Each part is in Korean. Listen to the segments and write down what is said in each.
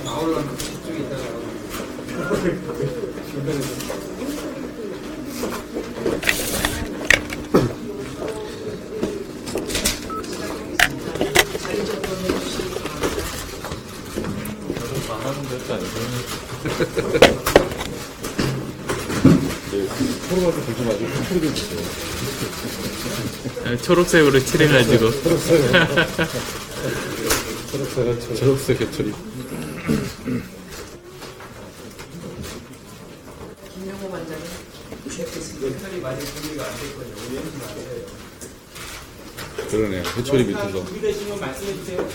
나오려면 저쪽에 있다가 망하는 것도 아니고. 포로가도 보지 마시고 포로 좀 주세요. 초록색으로 칠해가지고. 초록색 해초리. 김영호 관장님 뵙겠습니다. 털이 많이 분리가 안 됐거든요. 오늘 연습 안 해요. 그러네요. 해초리 밑에서. 준비되시면 말씀해 주세요.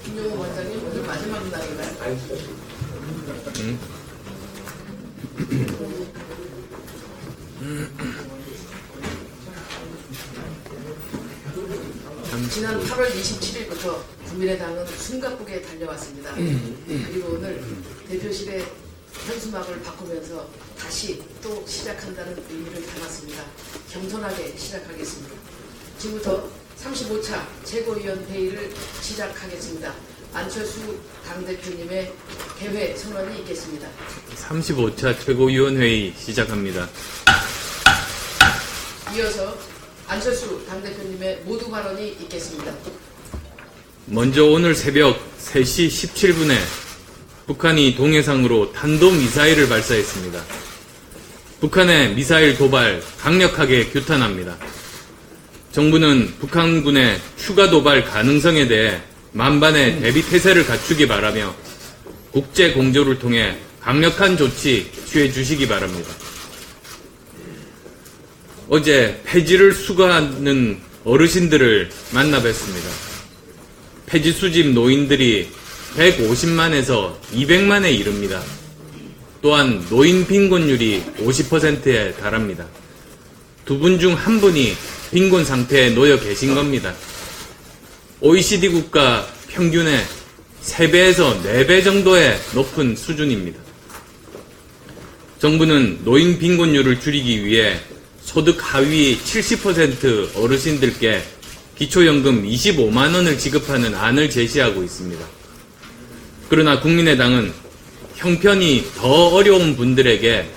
김영호 관장님 오늘 마지막 날인가요? 지난 8월 27일부터 국민의당은 숨가쁘게 달려왔습니다. 그리고 오늘 대표실에 현수막을 바꾸면서 다시 또 시작한다는 의미를 담았습니다. 겸손하게 시작하겠습니다. 지금부터 35차 최고위원 회의를 시작하겠습니다. 안철수 당대표님의 개회 선언이 있겠습니다. 35차 최고위원회의 시작합니다. 이어서 안철수 당대표님의 모두 발언이 있겠습니다. 먼저 오늘 새벽 3시 17분에 북한이 동해상으로 탄도미사일을 발사했습니다. 북한의 미사일 도발 강력하게 규탄합니다. 정부는 북한군의 추가 도발 가능성에 대해 만반의 대비 태세를 갖추기 바라며 국제 공조를 통해 강력한 조치 취해 주시기 바랍니다. 어제 폐지를 수거하는 어르신들을 만나 뵀습니다. 폐지 수집 노인들이 150만에서 200만에 이릅니다. 또한 노인 빈곤율이 50%에 달합니다. 두 분 중 한 분이 빈곤 상태에 놓여 계신 겁니다. OECD 국가 평균의 3배에서 4배 정도의 높은 수준입니다. 정부는 노인 빈곤율을 줄이기 위해 소득 하위 70% 어르신들께 기초연금 25만원을 지급하는 안을 제시하고 있습니다. 그러나 국민의당은 형편이 더 어려운 분들에게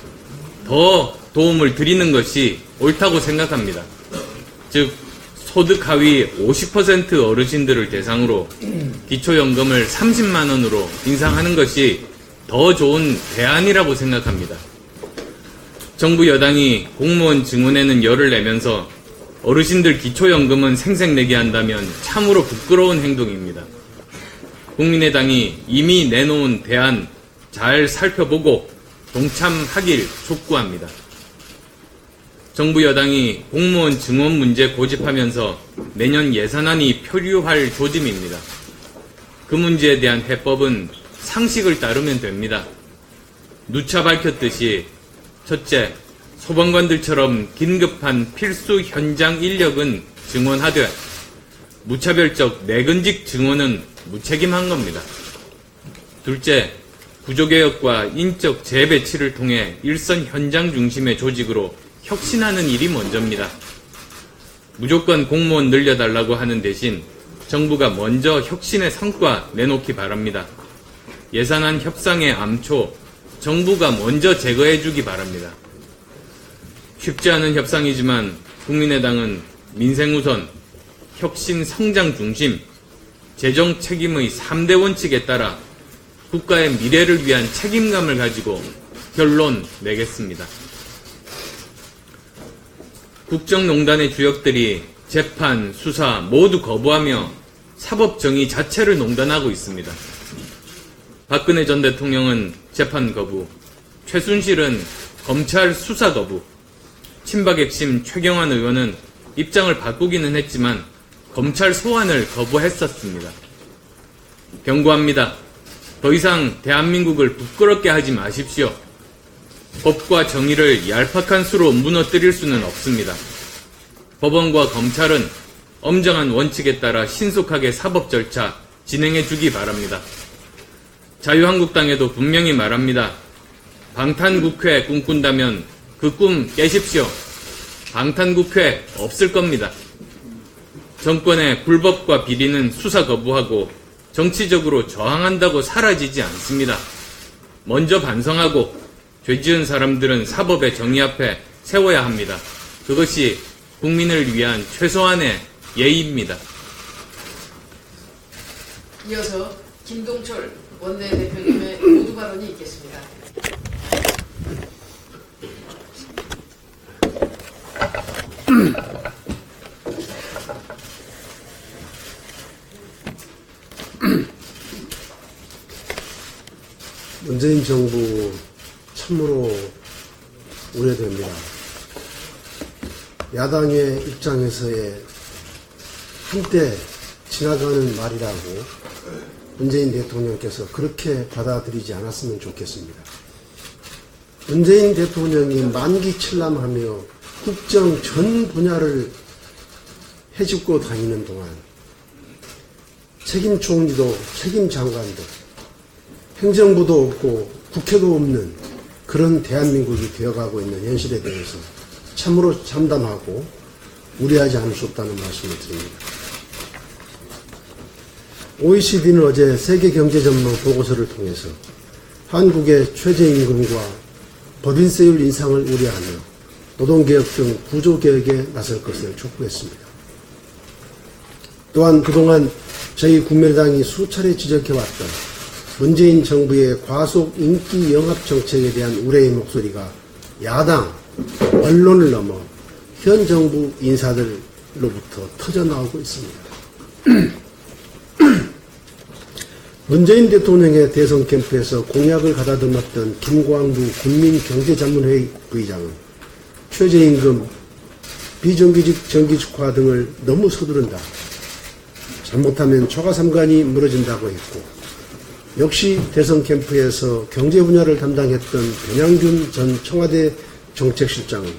더 도움을 드리는 것이 옳다고 생각합니다. 즉 소득 하위 50% 어르신들을 대상으로 기초연금을 30만원으로 인상하는 것이 더 좋은 대안이라고 생각합니다. 정부 여당이 공무원 증원에는 열을 내면서 어르신들 기초연금은 생색내게 한다면 참으로 부끄러운 행동입니다. 국민의당이 이미 내놓은 대안 잘 살펴보고 동참하길 촉구합니다. 정부 여당이 공무원 증원 문제 고집하면서 내년 예산안이 표류할 조짐입니다. 그 문제에 대한 해법은 상식을 따르면 됩니다. 누차 밝혔듯이 첫째, 소방관들처럼 긴급한 필수 현장 인력은 증원하되 무차별적 내근직 증원은 무책임한 겁니다. 둘째, 구조개혁과 인적 재배치를 통해 일선 현장 중심의 조직으로 혁신하는 일이 먼저입니다. 무조건 공무원 늘려달라고 하는 대신 정부가 먼저 혁신의 성과 내놓기 바랍니다. 예산안 협상의 암초, 정부가 먼저 제거해주기 바랍니다. 쉽지 않은 협상이지만 국민의당은 민생 우선, 혁신 성장 중심, 재정 책임의 3대 원칙에 따라 국가의 미래를 위한 책임감을 가지고 결론 내겠습니다. 국정농단의 주역들이 재판, 수사 모두 거부하며 사법정의 자체를 농단하고 있습니다. 박근혜 전 대통령은 재판 거부, 최순실은 검찰 수사 거부, 친박 핵심 최경환 의원은 입장을 바꾸기는 했지만 검찰 소환을 거부했었습니다. 경고합니다. 더 이상 대한민국을 부끄럽게 하지 마십시오. 법과 정의를 얄팍한 수로 무너뜨릴 수는 없습니다. 법원과 검찰은 엄정한 원칙에 따라 신속하게 사법 절차 진행해 주기 바랍니다. 자유한국당에도 분명히 말합니다. 방탄국회 꿈꾼다면 그 꿈 깨십시오. 방탄국회 없을 겁니다. 정권의 불법과 비리는 수사 거부하고 정치적으로 저항한다고 사라지지 않습니다. 먼저 반성하고 죄 지은 사람들은 사법의 정의 앞에 세워야 합니다. 그것이 국민을 위한 최소한의 예의입니다. 이어서 김동철 원내대표님의 모두 발언이 있겠습니다. 문재인 정부 참으로 우려됩니다. 야당의 입장에서의 한때 지나가는 말이라고 문재인 대통령께서 그렇게 받아들이지 않았으면 좋겠습니다. 문재인 대통령이 만기칠람하며 국정 전 분야를 해집고 다니는 동안 책임 총리도 책임 장관도 행정부도 없고 국회도 없는 그런 대한민국이 되어가고 있는 현실에 대해서 참으로 참담하고 우려하지 않을 수 없다는 말씀을 드립니다. OECD는 어제 세계경제전망 보고서를 통해서 한국의 최저임금과 법인세율 인상을 우려하며 노동개혁 등 구조개혁에 나설 것을 촉구했습니다. 또한 그동안 저희 국민의당이 수차례 지적해왔던 문재인 정부의 과속 인기 영합 정책에 대한 우려의 목소리가 야당, 언론을 넘어 현 정부 인사들로부터 터져나오고 있습니다. 문재인 대통령의 대선 캠프에서 공약을 가다듬었던 김광두 국민경제자문회의 부의장은 최저임금, 비정규직 정규직화 등을 너무 서두른다. 잘못하면 초과삼관이 무너진다고 했고, 역시 대선 캠프에서 경제 분야를 담당했던 변양균 전 청와대 정책실장은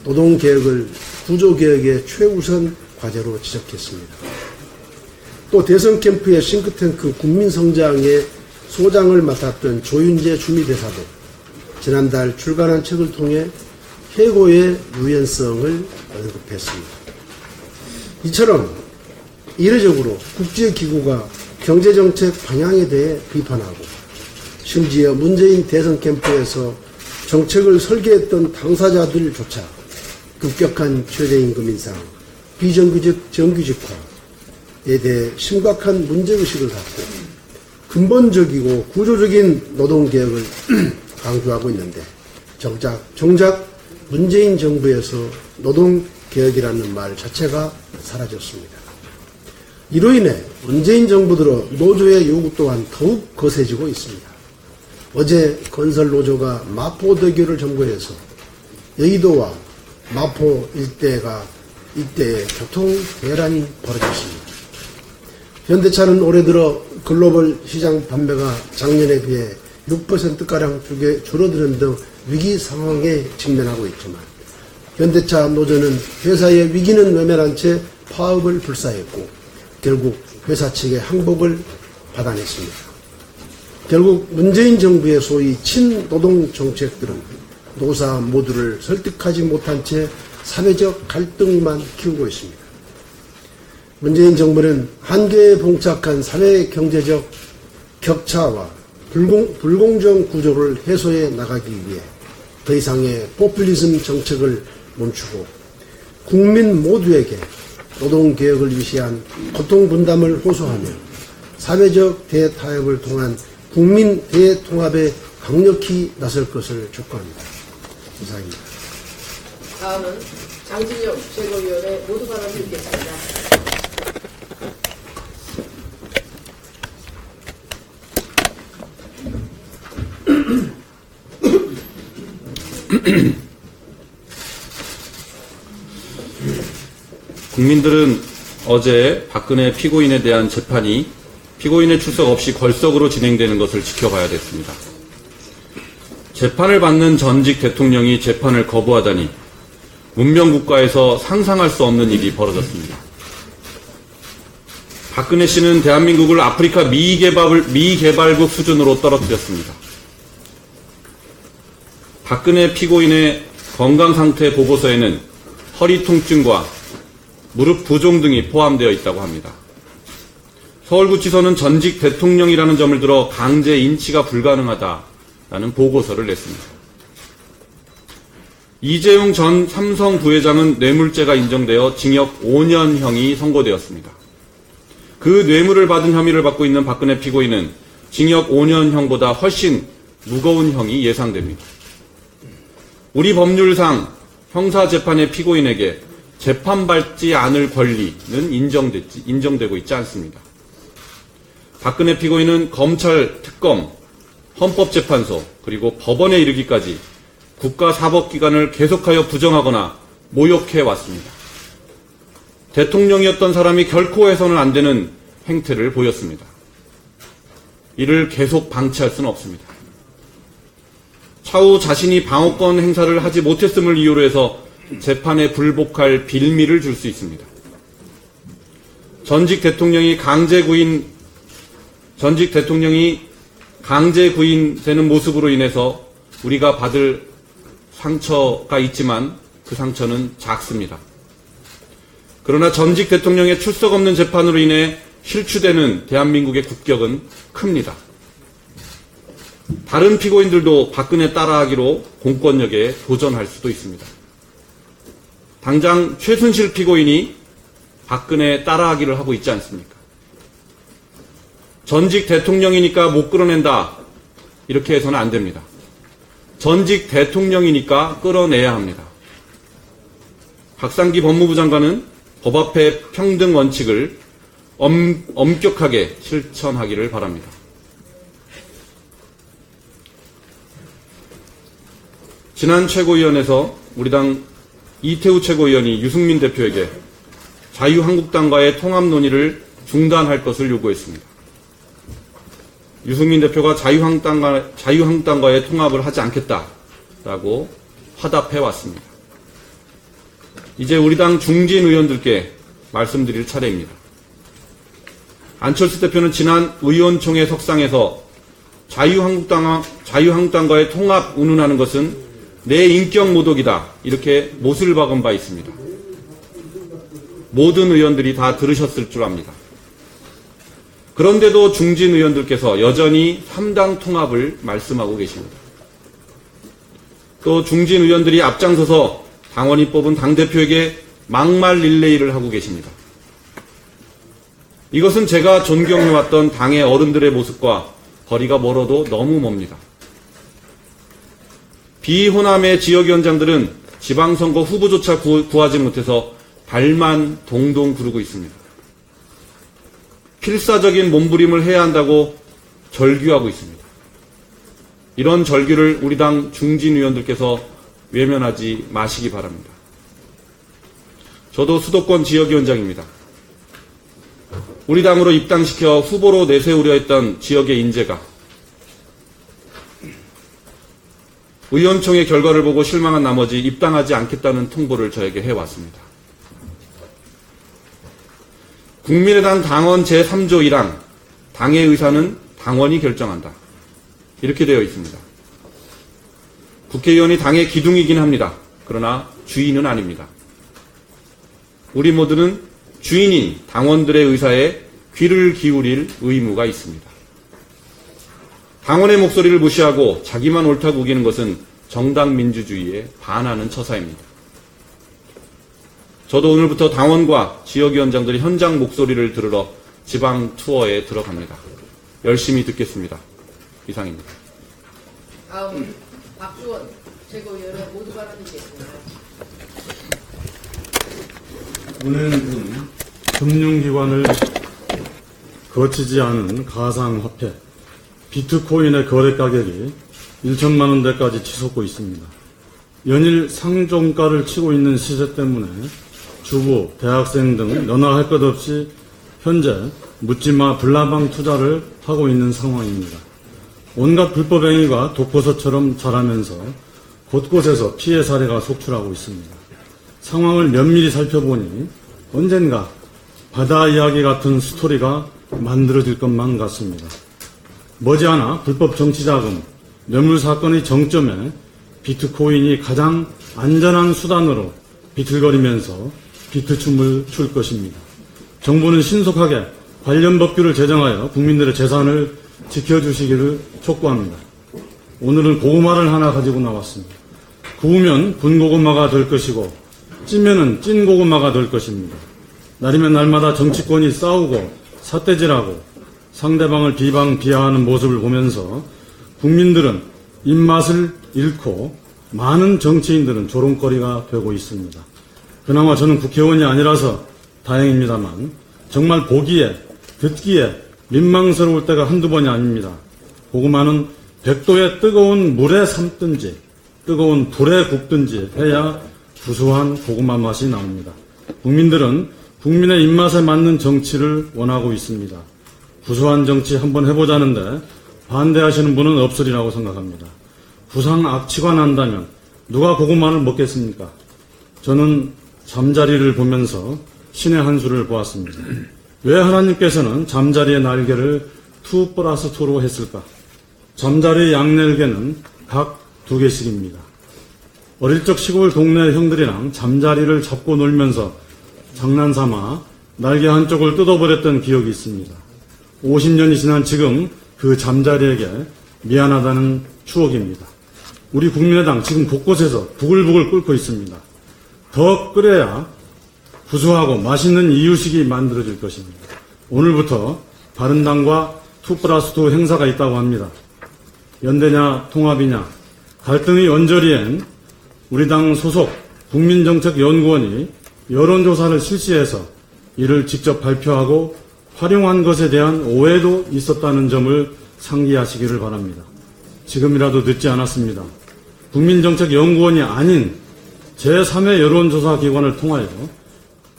노동개혁을 구조개혁의 최우선 과제로 지적했습니다. 또 대선 캠프의 싱크탱크 국민성장의 소장을 맡았던 조윤재 주미대사도 지난달 출간한 책을 통해 해고의 유연성을 언급했습니다. 이처럼 이례적으로 국제기구가 경제정책 방향에 대해 비판하고 심지어 문재인 대선 캠프에서 정책을 설계했던 당사자들조차 급격한 최저임금 인상, 비정규직 정규직화에 대해 심각한 문제의식을 갖고 근본적이고 구조적인 노동개혁을 강조하고 있는데 정작 문재인 정부에서 노동개혁이라는 말 자체가 사라졌습니다. 이로 인해 문재인 정부 들어 노조의 요구 또한 더욱 거세지고 있습니다. 어제 건설노조가 마포대교를 점거해서 여의도와 마포 일대에 교통 대란이 벌어졌습니다. 현대차는 올해 들어 글로벌 시장 판매가 작년에 비해 6%가량 줄어드는 등 위기 상황에 직면하고 있지만 현대차 노조는 회사의 위기는 외면한 채 파업을 불사했고 결국 회사 측의 항복을 받아냈습니다. 결국 문재인 정부의 소위 친노동 정책들은 노사 모두를 설득하지 못한 채 사회적 갈등만 키우고 있습니다. 문재인 정부는 한계에 봉착한 사회 경제적 격차와 불공정 구조를 해소해 나가기 위해 더 이상의 포퓰리즘 정책을 멈추고 국민 모두에게 노동개혁을 위시한 고통분담을 호소하며 사회적 대타협을 통한 국민 대통합에 강력히 나설 것을 촉구합니다. 이상입니다. 다음은 장진영 최고위원의 모두 발언을 읽겠습니다. 국민들은 어제 박근혜 피고인에 대한 재판이 피고인의 출석 없이 걸석으로 진행되는 것을 지켜봐야 됐습니다. 재판을 받는 전직 대통령이 재판을 거부하다니 문명국가에서 상상할 수 없는 일이 벌어졌습니다. 박근혜 씨는 대한민국을 아프리카 미개발국 수준으로 떨어뜨렸습니다. 박근혜 피고인의 건강상태 보고서에는 허리 통증과 무릎 부종 등이 포함되어 있다고 합니다. 서울구치소는 전직 대통령이라는 점을 들어 강제 인치가 불가능하다라는 보고서를 냈습니다. 이재용 전 삼성 부회장은 뇌물죄가 인정되어 징역 5년형이 선고되었습니다. 그 뇌물을 받은 혐의를 받고 있는 박근혜 피고인은 징역 5년형보다 훨씬 무거운 형이 예상됩니다. 우리 법률상 형사재판의 피고인에게 재판받지 않을 권리는 인정되고 있지 않습니다. 박근혜 피고인은 검찰, 특검, 헌법재판소, 그리고 법원에 이르기까지 국가사법기관을 계속하여 부정하거나 모욕해 왔습니다. 대통령이었던 사람이 결코 해서는 안 되는 행태를 보였습니다. 이를 계속 방치할 수는 없습니다. 차후 자신이 방어권 행사를 하지 못했음을 이유로 해서 재판에 불복할 빌미를 줄 수 있습니다. 전직 대통령이 강제 구인되는 모습으로 인해서 우리가 받을 상처가 있지만 그 상처는 작습니다. 그러나 전직 대통령의 출석 없는 재판으로 인해 실추되는 대한민국의 국격은 큽니다. 다른 피고인들도 박근혜 따라하기로 공권력에 도전할 수도 있습니다. 당장 최순실 피고인이 박근혜 따라하기를 하고 있지 않습니까? 전직 대통령이니까 못 끌어낸다, 이렇게 해서는 안 됩니다. 전직 대통령이니까 끌어내야 합니다. 박상기 법무부 장관은 법 앞에 평등 원칙을 엄격하게 실천하기를 바랍니다. 지난 최고위원회에서 우리 당 이태우 최고위원이 유승민 대표에게 자유한국당과의 통합 논의를 중단할 것을 요구했습니다. 유승민 대표가 자유한국당과의 통합을 하지 않겠다라고 화답해 왔습니다. 이제 우리 당 중진 의원들께 말씀드릴 차례입니다. 안철수 대표는 지난 의원총회 석상에서 자유한국당과의 통합 운운하는 것은 내 인격 모독이다, 이렇게 못을 박은 바 있습니다. 모든 의원들이 다 들으셨을 줄 압니다. 그런데도 중진 의원들께서 여전히 3당 통합을 말씀하고 계십니다. 또 중진 의원들이 앞장서서 당원이 뽑은 당대표에게 막말 릴레이를 하고 계십니다. 이것은 제가 존경해왔던 당의 어른들의 모습과 거리가 멀어도 너무 멉니다. 비호남의 지역위원장들은 지방선거 후보조차 구하지 못해서 발만 동동 구르고 있습니다. 필사적인 몸부림을 해야 한다고 절규하고 있습니다. 이런 절규를 우리 당 중진 의원들께서 외면하지 마시기 바랍니다. 저도 수도권 지역위원장입니다. 우리 당으로 입당시켜 후보로 내세우려 했던 지역의 인재가 의원총회 결과를 보고 실망한 나머지 입당하지 않겠다는 통보를 저에게 해왔습니다. 국민의당 당원 제3조 1항 당의 의사는 당원이 결정한다, 이렇게 되어 있습니다. 국회의원이 당의 기둥이긴 합니다. 그러나 주인은 아닙니다. 우리 모두는 주인인 당원들의 의사에 귀를 기울일 의무가 있습니다. 당원의 목소리를 무시하고 자기만 옳다고 우기는 것은 정당 민주주의에 반하는 처사입니다. 저도 오늘부터 당원과 지역위원장들이 현장 목소리를 들으러 지방 투어에 들어갑니다. 열심히 듣겠습니다. 이상입니다. 다음은 박주원 최고위원의 모두 발언이 있겠습니다. 은행은 금융기관을 거치지 않은 가상화폐 비트코인의 거래 가격이 1천만 원대까지 치솟고 있습니다. 연일 상종가를 치고 있는 시세 때문에 주부, 대학생 등 너나 할 것 없이 현재 묻지마 불나방 투자를 하고 있는 상황입니다. 온갖 불법 행위가 독버섯처럼 자라면서 곳곳에서 피해 사례가 속출하고 있습니다. 상황을 면밀히 살펴보니 언젠가 바다 이야기 같은 스토리가 만들어질 것만 같습니다. 머지않아 불법 정치자금, 뇌물 사건의 정점에 비트코인이 가장 안전한 수단으로 비틀거리면서 비트춤을 출 것입니다. 정부는 신속하게 관련 법규를 제정하여 국민들의 재산을 지켜주시기를 촉구합니다. 오늘은 고구마를 하나 가지고 나왔습니다. 구우면 군고구마가 될 것이고 찌면은 찐고구마가 될 것입니다. 날이면 날마다 정치권이 싸우고 삿대질하고 상대방을 비방비하하는 모습을 보면서 국민들은 입맛을 잃고 많은 정치인들은 조롱거리가 되고 있습니다. 그나마 저는 국회의원이 아니라서 다행입니다만 정말 보기에 듣기에 민망스러울 때가 한두 번이 아닙니다. 고구마는 100도의 뜨거운 물에 삶든지 뜨거운 불에 굽든지 해야 구수한 고구마 맛이 나옵니다. 국민들은 국민의 입맛에 맞는 정치를 원하고 있습니다. 구수한 정치 한번 해보자는데 반대하시는 분은 없으리라고 생각합니다. 부상악취가 난다면 누가 고구마를 먹겠습니까? 저는 잠자리를 보면서 신의 한 수를 보았습니다. 왜 하나님께서는 잠자리의 날개를 2+2로 했을까? 잠자리의 양날개는 각 2개씩입니다. 어릴 적 시골 동네 형들이랑 잠자리를 잡고 놀면서 장난삼아 날개 한쪽을 뜯어버렸던 기억이 있습니다. 50년이 지난 지금 그 잠자리에게 미안하다는 추억입니다. 우리 국민의당 지금 곳곳에서 부글부글 끓고 있습니다. 더 끓여야 구수하고 맛있는 이유식이 만들어질 것입니다. 오늘부터 바른당과 2+2 행사가 있다고 합니다. 연대냐 통합이냐 갈등의 언저리엔 우리 당 소속 국민정책연구원이 여론조사를 실시해서 이를 직접 발표하고 활용한 것에 대한 오해도 있었다는 점을 상기하시기를 바랍니다. 지금이라도 늦지 않았습니다. 국민정책연구원이 아닌 제3의 여론조사 기관을 통하여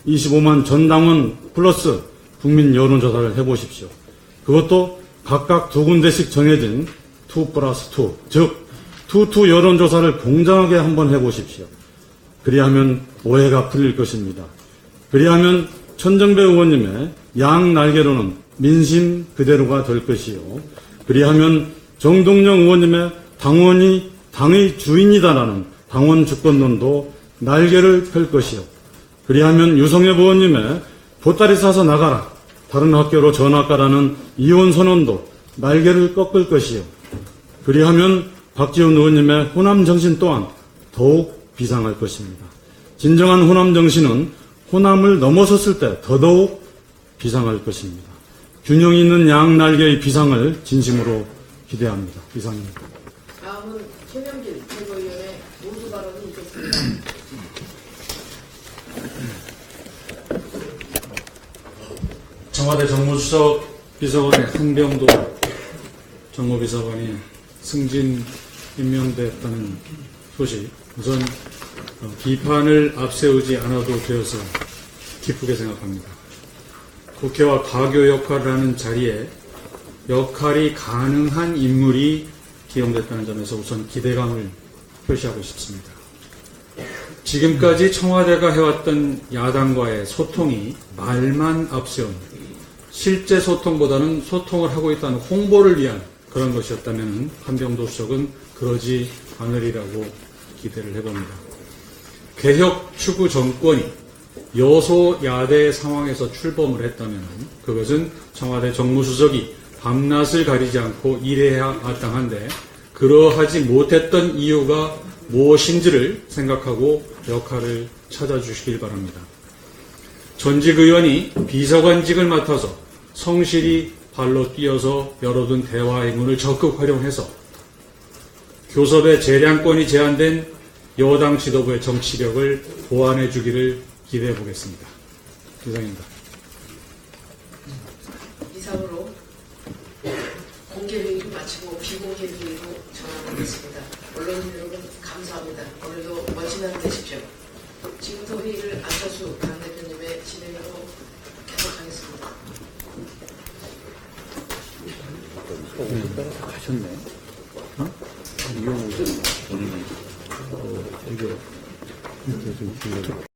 25만 전당원 플러스 국민 여론조사를 해보십시오. 그것도 각각 2군데씩 정해진 2+2, 즉 2 여론조사를 공정하게 한번 해보십시오. 그리하면 오해가 풀릴 것입니다. 그리하면 천정배 의원님의 양 날개로는 민심 그대로가 될 것이요. 그리하면 정동영 의원님의 당원이 당의 주인이다라는 당원 주권론도 날개를 펼 것이요. 그리하면 유성엽 의원님의 보따리 싸서 나가라, 다른 학교로 전학 가라는 이혼 선언도 날개를 꺾을 것이요. 그리하면 박지원 의원님의 호남 정신 또한 더욱 비상할 것입니다. 진정한 호남 정신은 호남을 넘어섰을 때 더더욱 비상할 것입니다. 균형 있는 양 날개의 비상을 진심으로 기대합니다. 이상입니다. 다음은 최명길 최고위원의 모두 발언이 있겠습니다. 청와대 정무수석 비서관의 한병도 정무비서관이 승진 임명됐다는 소식, 우선 비판을 앞세우지 않아도 되어서 기쁘게 생각합니다. 국회와 가교 역할을 하는 자리에 역할이 가능한 인물이 기용됐다는 점에서 우선 기대감을 표시하고 싶습니다. 지금까지 청와대가 해왔던 야당과의 소통이 말만 앞세운 실제 소통보다는 소통을 하고 있다는 홍보를 위한 그런 것이었다면 한병도 수석은 그러지 않으리라고 기대를 해봅니다. 개혁 추구 정권이 여소야대 상황에서 출범을 했다면 그것은 청와대 정무수석이 밤낮을 가리지 않고 일해야 마땅한데 그러하지 못했던 이유가 무엇인지를 생각하고 역할을 찾아주시길 바랍니다. 전직 의원이 비서관직을 맡아서 성실히 발로 뛰어서 열어둔 대화의 문을 적극 활용해서 교섭의 재량권이 제한된 여당 지도부의 정치력을 보완해 주기를 기대해 보겠습니다. 이상입니다. 이상으로 공개회의를 마치고 비공개회의로 전환하겠습니다. 언론인 여러분 감사합니다. 오늘도 멋진 하루 되십시오. 지금부터 회의를 안철수 당대표님의 진행으로 계속하겠습니다. 가셨네. 어? 이용호